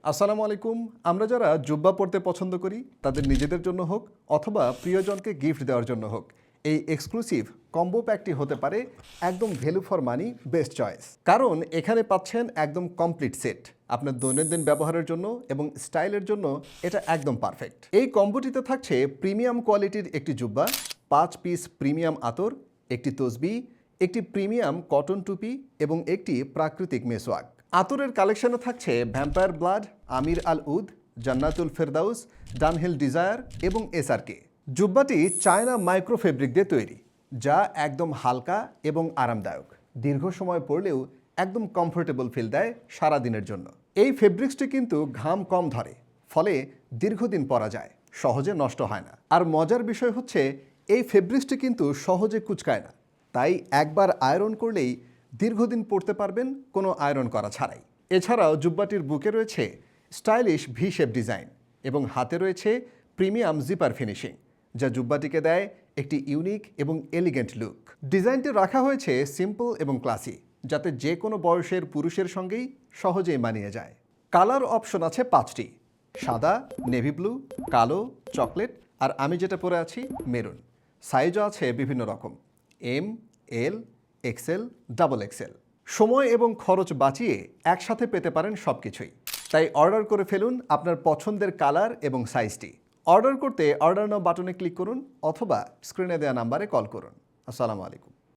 আসসালামু আলাইকুম। আমরা যারা জুব্বা পড়তে পছন্দ করি তাদের নিজেদের জন্য হোক অথবা প্রিয়জনকে গিফট দেওয়ার জন্য হোক, এই এক্সক্লুসিভ কম্বো প্যাকটি হতে পারে একদম value for money best choice. কারণ এখানে পাচ্ছেন একদম কমপ্লিট সেট আপনার দৈনন্দিন ব্যবহারের জন্য এবং স্টাইলের জন্য এটা একদম পারফেক্ট। এই কম্বোটিতে থাকছে প্রিমিয়াম কোয়ালিটির একটি জুব্বা, 5 পিস প্রিমিয়াম আতর, একটি তসবি, একটি প্রিমিয়াম কটন টুপি এবং একটি প্রাকৃতিক মেসওয়াক। আতরের কালেকশনে থাকছে ভ্যাম্পায়ার ব্লাড, আমির আল উদ, জান্নাতুল ফেরদাউস, ডানহিল ডিজায়ার এবং এসআরকে। জুব্বাটি চায়না মাইক্রো ফেব্রিক দিয়ে তৈরি, যা একদম হালকা এবং আরামদায়ক। দীর্ঘ সময় পরলেও একদম কমফোর্টেবল ফিল দেয় সারাদিনের জন্য। এই ফেব্রিক্সটি কিন্তু ঘাম কম ধরে, ফলে দীর্ঘদিন পরা যায়, সহজে নষ্ট হয় না। আর মজার বিষয় হচ্ছে এই ফেব্রিক্সটি কিন্তু সহজে কুঁচকায় না, তাই একবার আয়রন করলেই দীর্ঘদিন পরতে পারবেন কোনো আয়রন করা ছাড়াই। এছাড়াও জুব্বাটির বুকে রয়েছে স্টাইলিশ ভি শেপ ডিজাইন এবং হাতে রয়েছে প্রিমিয়াম জিপার ফিনিশিং, যা জুব্বাটিকে দেয় একটি ইউনিক এবং এলিগেন্ট লুক। ডিজাইনটি রাখা হয়েছে সিম্পল এবং ক্লাসি, যাতে যে কোনো বয়সের পুরুষের সঙ্গেই সহজেই মানিয়ে যায়। কালার অপশন আছে 5টি: সাদা, নেভি ব্লু, কালো, চকলেট আর আমি যেটা পরে আছি মেরুন। সাইজও আছে বিভিন্ন রকম, এম, এল, এক্সেল, ডাবল এক্সেল। সময় এবং খরচ বাঁচিয়ে একসাথে পেতে পারেন সব কিছুই। তাই অর্ডার করে ফেলুন আপনার পছন্দের কালার এবং সাইজটি। অর্ডার করতে অর্ডার নাও বাটনে ক্লিক করুন অথবা স্ক্রিনে দেওয়া নাম্বারে কল করুন। আসসালামু আলাইকুম।